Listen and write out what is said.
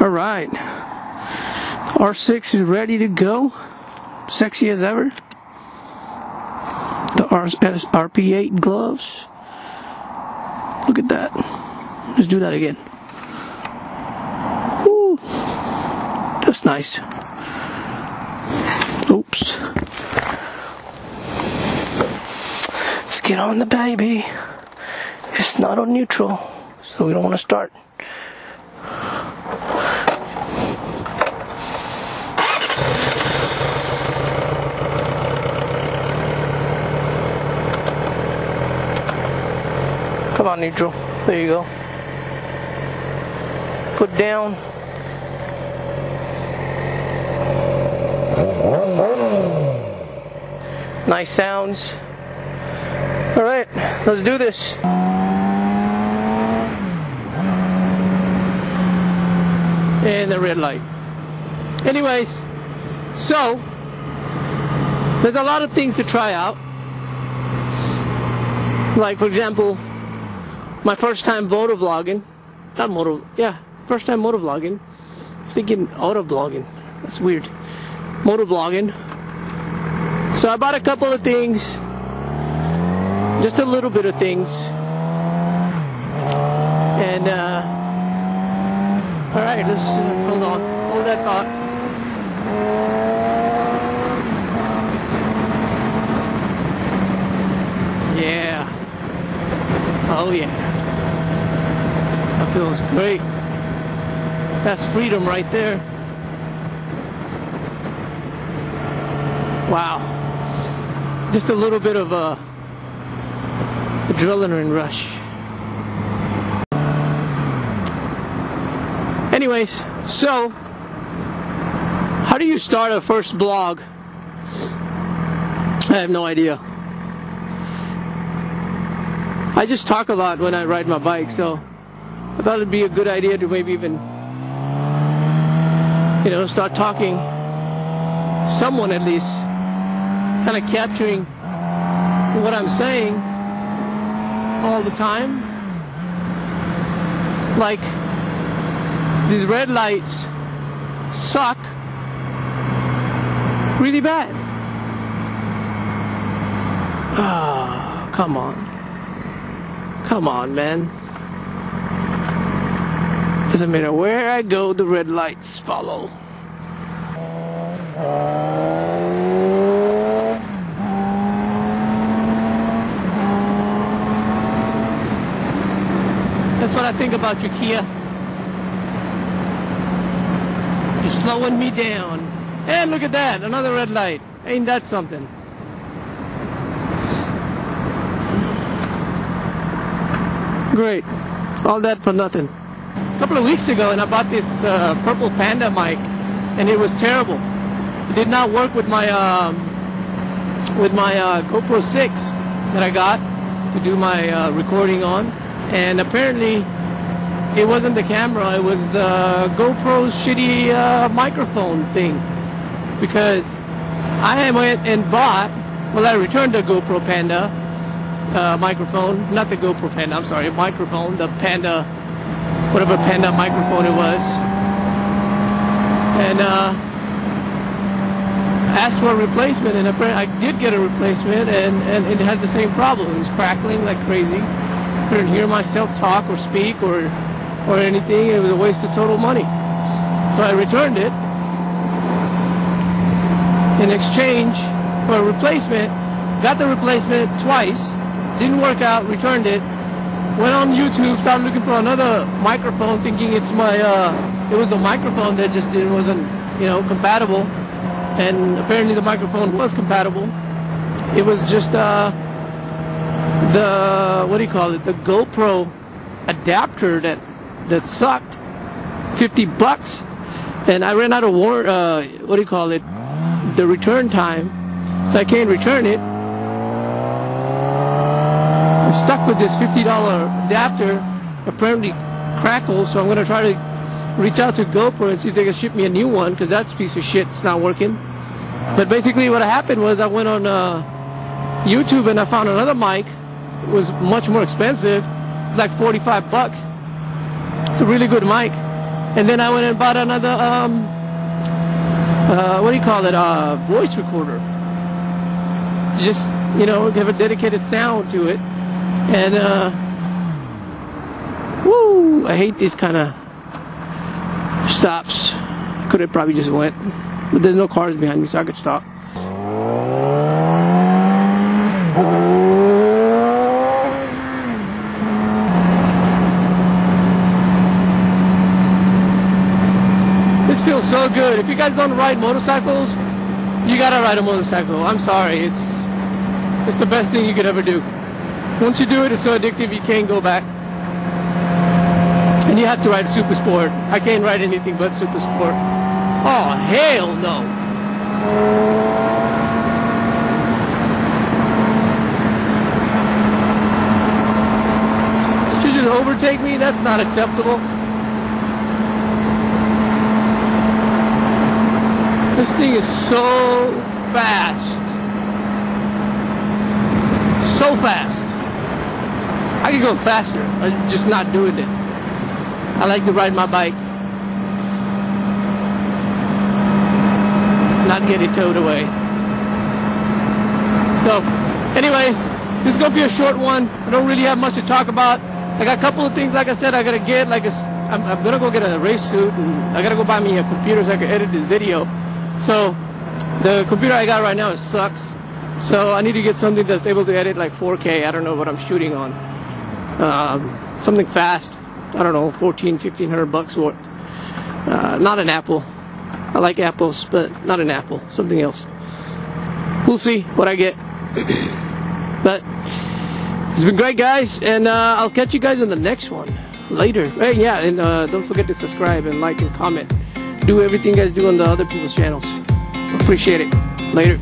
Alright, R6 is ready to go, sexy as ever. The RP8 gloves, look at that. Let's do that again. Woo. That's nice. Oops. Let's get on the baby. It's not on neutral, so we don't want to start. Come on, neutral. There you go. Put down. Nice sounds. Alright, let's do this. And the red light. Anyways, so there's a lot of things to try out. Like, for example, my first time moto vlogging. First time moto vlogging. I was thinking auto vlogging. That's weird. Moto vlogging. So I bought a couple of things. Just a little bit of things. And, alright, let's, hold on. Hold that thought. Yeah. Oh yeah. That feels great. That's freedom right there. Wow. Just a little bit of a adrenaline rush. Anyways, so how do you start a first vlog? I have no idea. I just talk a lot when I ride my bike, so I thought it'd be a good idea to maybe even, start talking, someone at least, kind of capturing what I'm saying all the time. Like, these red lights suck really bad. Ah, come on. Come on, man. Doesn't matter where I go, the red lights follow. That's what I think about you, Kia. You're slowing me down. And look at that, another red light. Ain't that something? Great. All that for nothing. A couple of weeks ago, and I bought this Purple Panda mic, and it was terrible. It did not work with my GoPro 6 that I got to do my recording on. And apparently, it wasn't the camera, it was the GoPro's shitty microphone thing. Because I went and bought, I returned the GoPro Panda microphone, not the GoPro Panda, I'm sorry, microphone, the Panda, whatever Panda microphone it was. And asked for a replacement, and apparently I did get a replacement, and it had the same problem. It was crackling like crazy. Couldn't hear myself talk or speak or anything. It was a waste of total money. So I returned it in exchange for a replacement. Got the replacement twice. Didn't work out. Returned it. Went on YouTube. Started looking for another microphone, thinking it's my it was the microphone that just wasn't compatible. And apparently the microphone was compatible. It was just the the GoPro adapter that sucked. $50, and I ran out of the return time, so I can't return it. I'm stuck with this $50 adapter. Apparently crackles, so I'm gonna try to reach out to GoPro and see if they can ship me a new one, because that piece of shit's not working. But basically what happened was I went on YouTube and I found another mic. It was much more expensive. It's like $45. It's a really good mic. And then I went and bought another what do you call it, voice recorder. Just, you know, have a dedicated sound to it. And woo, I hate these kind of stops. Could have probably just went, but there's no cars behind me, so I could stop. This feels so good. If you guys don't ride motorcycles, you gotta ride a motorcycle. I'm sorry, it's the best thing you could ever do. Once you do it, it's so addictive you can't go back. And you have to ride super sport. I can't ride anything but super sport. Oh, hell no. Should you just overtake me? That's not acceptable. This thing is so fast. So fast. I could go faster. I'm just not doing it. I like to ride my bike. Not get it towed away. So, anyways, this is going to be a short one. I don't really have much to talk about. I got a couple of things, like I said, I got to get. I'm going to go get a race suit, and I got to go buy me a computer so I can edit this video. So, the computer I got right now sucks. So, I need to get something that's able to edit like 4K. I don't know what I'm shooting on. Something fast. I don't know, $1,500 worth. Not an Apple. I like apples, but not an Apple. Something else. We'll see what I get. But it's been great, guys, and I'll catch you guys on the next one later. Hey, yeah, and don't forget to subscribe and like and comment. Do everything you guys do on the other people's channels. Appreciate it. Later.